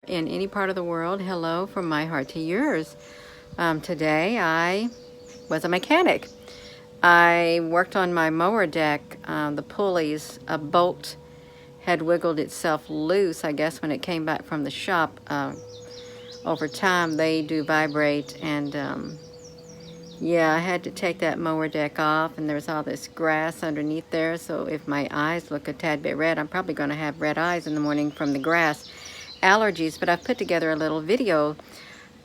In any part of the world, hello from my heart to yours. Today I was a mechanic. I worked on my mower deck. The pulleys, a bolt had wiggled itself loose, I guess, when it came back from the shop. Over time they do vibrate, and yeah, I had to take that mower deck off, and there's all this grass underneath there, so if my eyes look a tad bit red, I'm probably going to have red eyes in the morning from the grass. Allergies, but I've put together a little video,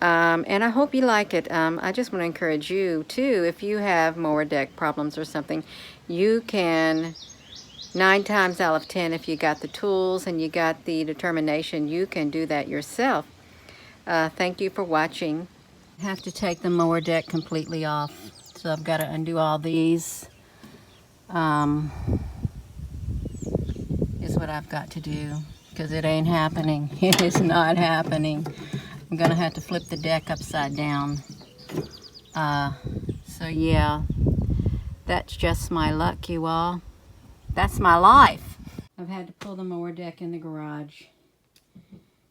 and I hope you like it. I just want to encourage you too, if you have mower deck problems or something, you can, 9 times out of 10, if you got the tools and you got the determination, you can do that yourself. Thank you for watching. I have to take the mower deck completely off, so I've got to undo all these. Is what I've got to do, because it ain't happening. It is not happening. I'm gonna have to flip the deck upside down. So yeah, that's just my luck, you all. That's my life. I've had to pull the mower deck in the garage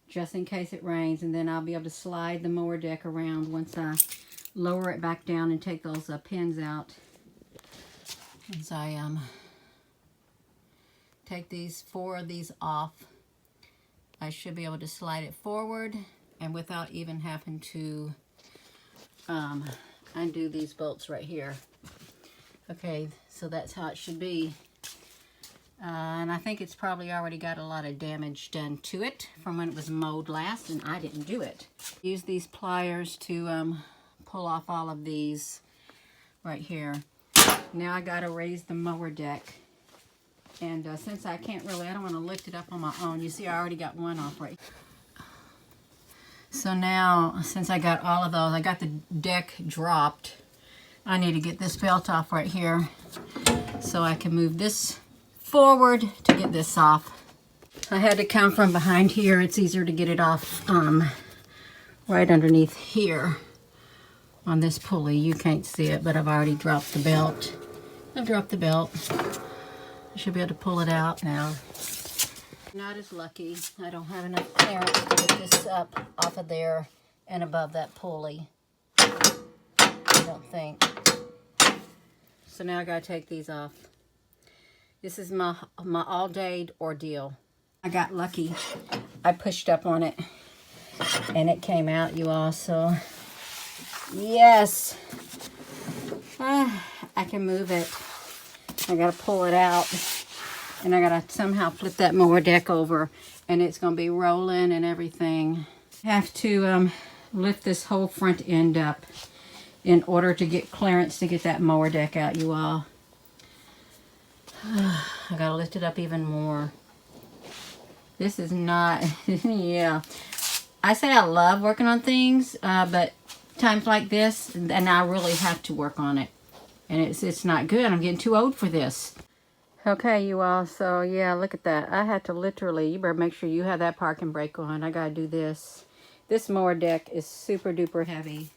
just in case it rains, and then I'll be able to slide the mower deck around once I lower it back down and take those pins out. Once I take these 4 of these off, I should be able to slide it forward and without even having to undo these bolts right here. Okay, so that's how it should be. And I think it's probably already got a lot of damage done to it from when it was mowed last, and I didn't do it. Use these pliers to pull off all of these right here. Now I gotta raise the mower deck. And since I can't really, I don't want to lift it up on my own. You see, I already got one off right. So now, since I got all of those, I got the deck dropped. I need to get this belt off right here so I can move this forward to get this off. I had to come from behind here. It's easier to get it off right underneath here on this pulley. You can't see it, but I've already dropped the belt. I've dropped the belt. I should be able to pull it out now. Not as lucky. I don't have enough clearance to get this up off of there and above that pulley. I don't think. So now I gotta take these off. This is my all-day ordeal. I got lucky. I pushed up on it and it came out, you all. So yes, I can move it. I gotta pull it out, and I gotta somehow flip that mower deck over, and it's gonna be rolling and everything. I have to lift this whole front end up in order to get clearance to get that mower deck out, you all. I gotta lift it up even more. This is not, yeah. I say I love working on things, but times like this, and I really have to work on it. And it's not good. I'm getting too old for this. Okay, you all, so yeah, look at that. I had to literally, you better make sure you have that parking brake on. I gotta do this. This mower deck is super duper heavy.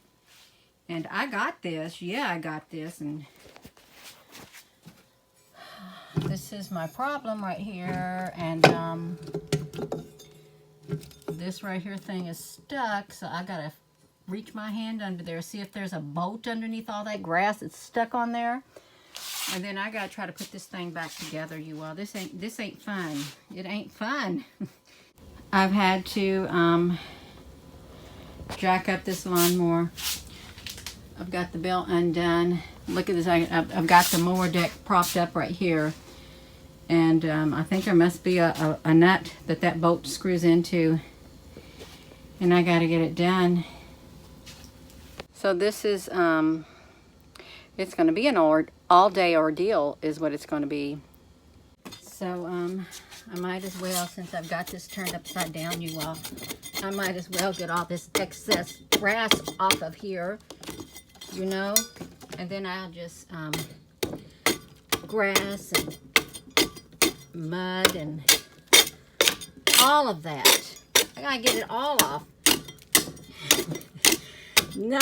And I got this. Yeah, I got this. And this is my problem right here. And this right here thing is stuck, so I gotta reach my hand under there, see if there's a bolt underneath all that grass that's stuck on there. And then I gotta try to put this thing back together, you all. This ain't fun. It ain't fun. I've had to jack up this lawnmower. I've got the belt undone. Look at this. I've got the mower deck propped up right here. And I think there must be a nut that bolt screws into. And I gotta get it done. So this is, it's going to be an all-day ordeal is what it's going to be. So I might as well, since I've got this turned upside down, you all, I might as well get all this excess grass off of here, you know, and then I'll just grass and mud and all of that. I gotta get it all off. No,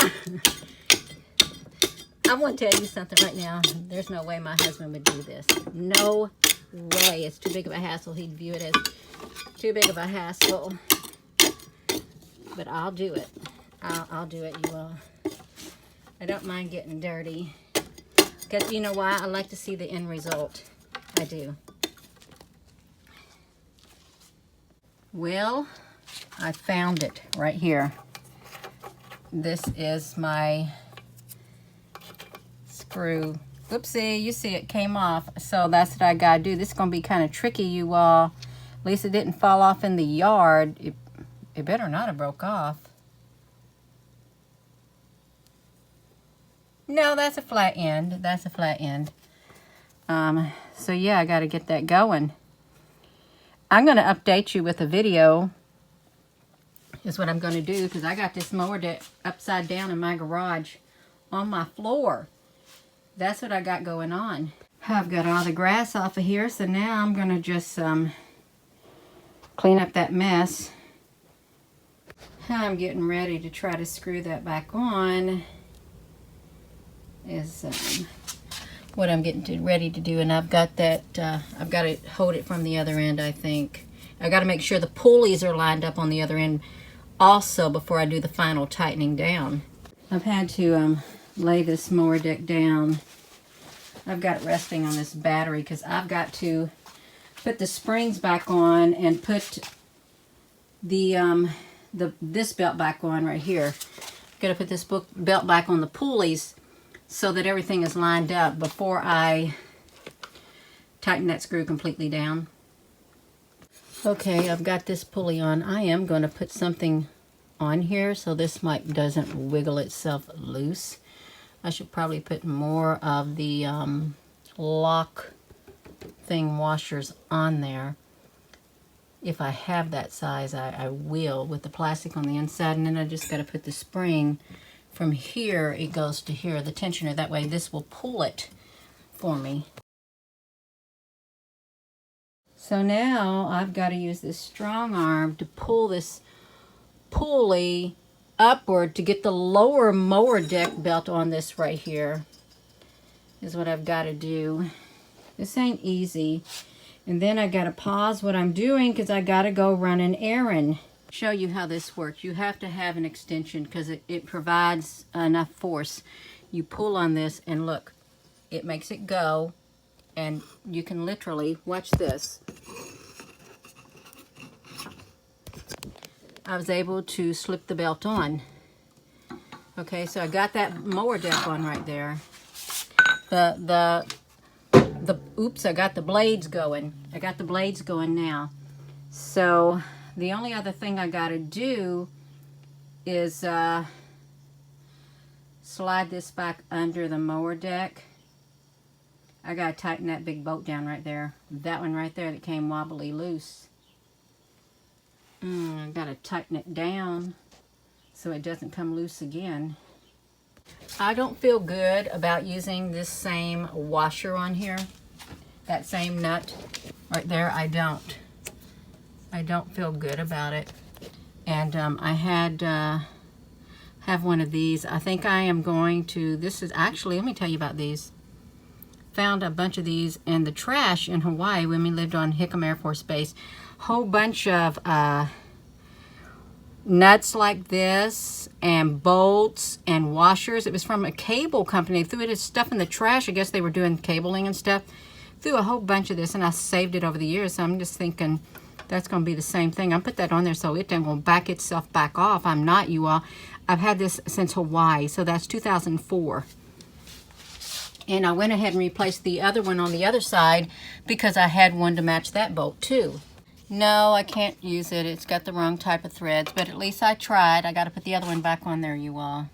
I want to tell you something right now. There's no way my husband would do this. No way. It's too big of a hassle. He'd view it as too big of a hassle. but I'll do it. I'll do it, you all. I don't mind getting dirty. Because you know why? I like to see the end result. I do. Well, I found it right here. This is my screw. Oopsie, you see it came off. So that's what I gotta do. This is gonna be kind of tricky, you all. At least it didn't fall off in the yard. It better not have broke off. No, that's a flat end. That's a flat end. So yeah, I gotta get that going. I'm gonna update you with a video is what I'm gonna do, because I got this mower deck upside down in my garage on my floor. That's what I got going on. I've got all the grass off of here, so now I'm gonna just clean up that mess. I'm getting ready to try to screw that back on is what I'm getting ready to do, and I've got that I've got to hold it from the other end. I think I got to make sure the pulleys are lined up on the other end also before I do the final tightening down. I've had to lay this mower deck down. I've got it resting on this battery because I've got to put the springs back on and put the this belt back on right here. Got to put this belt back on the pulleys so that everything is lined up before I tighten that screw completely down. Okay, I've got this pulley on. I am going to put something on here so this mic doesn't wiggle itself loose. I should probably put more of the lock thing washers on there. If I have that size, I will, with the plastic on the inside, and then I just got to put the spring from here, it goes to here, the tensioner. That way this will pull it for me. So now I've got to use this strong arm to pull this pulley upward to get the lower mower deck belt on this right here, is what I've got to do. This ain't easy. And then I got to pause what I'm doing because I got to go run an errand. Show you how this works. You have to have an extension because it provides enough force. You pull on this and look, it makes it go, and you can literally watch this. I was able to slip the belt on. Okay, so I got that mower deck on right there. Oops, I got the blades going. I got the blades going now. So the only other thing I got to do is slide this back under the mower deck. I got to tighten that big bolt down right there. That one right there that came wobbly loose. I got to tighten it down so it doesn't come loose again. I don't feel good about using this same washer on here. That same nut right there, I don't feel good about it. And I had have one of these. I think I am going to, this is actually, let me tell you about these. Found a bunch of these in the trash in Hawaii when we lived on Hickam Air Force Base. Whole bunch of nuts like this and bolts and washers. It was from a cable company. They threw it as stuff in the trash. I guess they were doing cabling and stuff. Threw a whole bunch of this, and I saved it over the years. So I'm just thinking that's going to be the same thing. I put that on there so it doesn't back itself back off. I'm not, you all. I've had this since Hawaii, so that's 2004. And I went ahead and replaced the other one on the other side because I had one to match that bolt too. No, I can't use it. It's got the wrong type of threads, but at least I tried. I got to put the other one back on there, you all.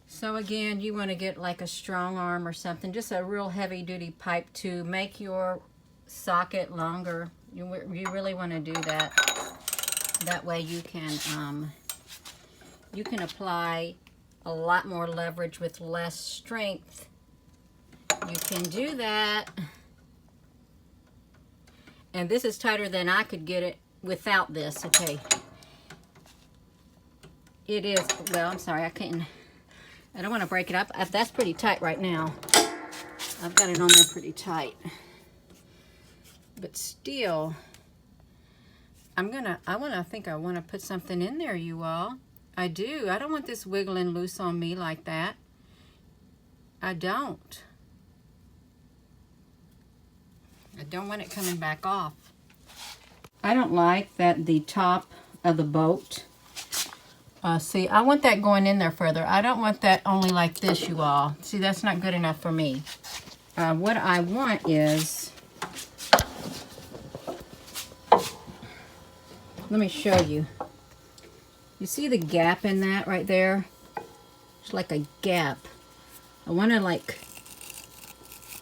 So again, you want to get like a strong arm or something, just a real heavy duty pipe to make your socket longer. You really want to do that. That way you can apply a lot more leverage with less strength. You can do that. And this is tighter than I could get it without this. Okay. It is, well, I'm sorry, I don't want to break it up. That's pretty tight right now. I've got it on there pretty tight. But still, I think I want to put something in there, you all. I do. I don't want this wiggling loose on me like that. I don't. I don't want it coming back off. I don't like that the top of the boat. See, I want that going in there further. I don't want that only like this, you all. See, that's not good enough for me. What I want is, let me show you. You see the gap in that right there? It's like a gap. I want to like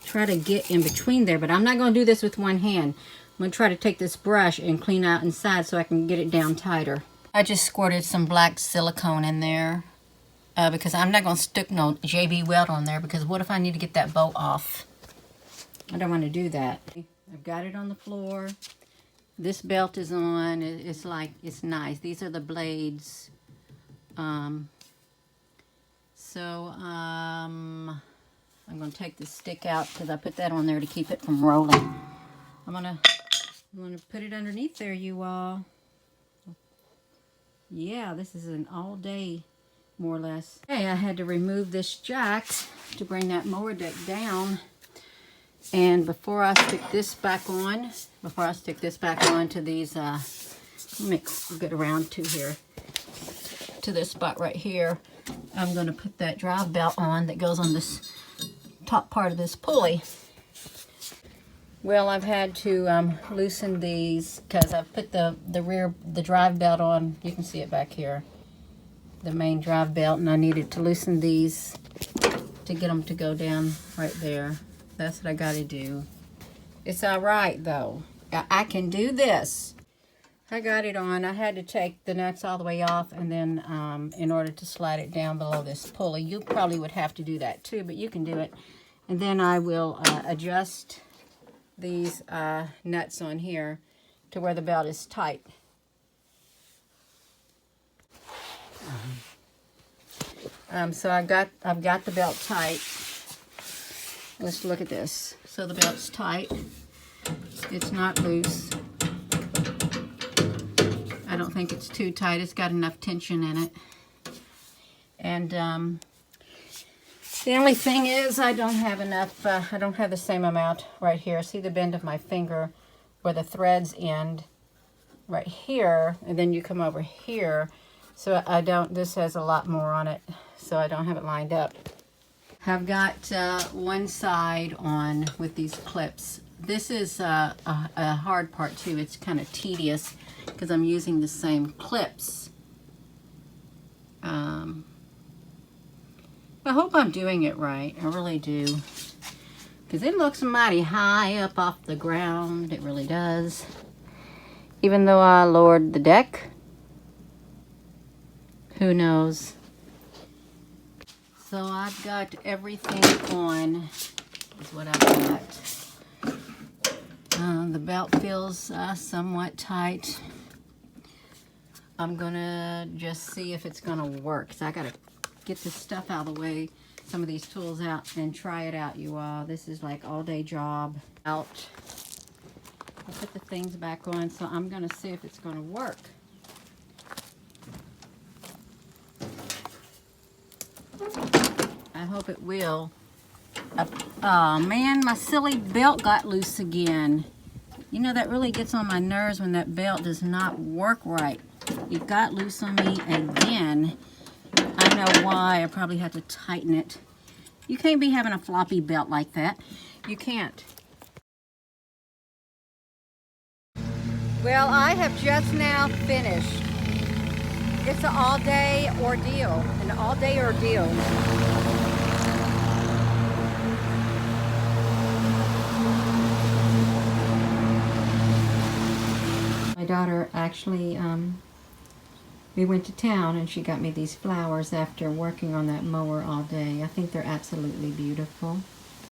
try to get in between there, but I'm not going to do this with one hand. I'm going to try to take this brush and clean out inside so I can get it down tighter. I just squirted some black silicone in there because I'm not going to stick no JB Weld on there, because what if I need to get that bolt off? I don't want to do that. I've got it on the floor. This belt is on. It's like, it's nice. These are the blades. I'm going to take this stick out because I put that on there to keep it from rolling. I'm gonna put it underneath there, you all. Yeah, this is an all day, more or less. Okay, I had to remove this jack to bring that mower deck down. And before I stick this back on, to these, let me get around to here, to this spot right here, I'm going to put that drive belt on that goes on this top part of this pulley. Well, I've had to loosen these because I've put the drive belt on. You can see it back here, the main drive belt, and I needed to loosen these to get them to go down right there. That's what I got to do. It's all right though. I can do this. I got it on. I had to take the nuts all the way off, and then in order to slide it down below this pulley. You probably would have to do that too, but you can do it. And then I will adjust these nuts on here to where the belt is tight. So I've got the belt tight. Let's look at this. So the belt's tight. It's not loose. I don't think it's too tight. It's got enough tension in it. And the only thing is I don't have enough, I don't have the same amount right here. See the bend of my finger where the threads end right here, and then you come over here. So I don't, this has a lot more on it, so I don't have it lined up. I've got one side on with these clips. This is a hard part too. It's kind of tedious because I'm using the same clips. I hope I'm doing it right. I really do. Because it looks mighty high up off the ground. It really does. Even though I lowered the deck. Who knows? So I've got everything on. Is what I've got. The belt feels somewhat tight. I'm going to just see if it's going to work. So I got to get this stuff out of the way, some of these tools out, and try it out, you all. This is like all day job. Out. I'll put the things back on, so I'm going to see if it's going to work. I hope it will. Oh man, my silly belt got loose again. You know, that really gets on my nerves when that belt does not work right. It got loose on me again. I know why. I probably have to tighten it. You can't be having a floppy belt like that. You can't. Well, I have just now finished. It's an all-day ordeal. An all-day ordeal. My daughter actually, we went to town and she got me these flowers after working on that mower all day. I think they're absolutely beautiful.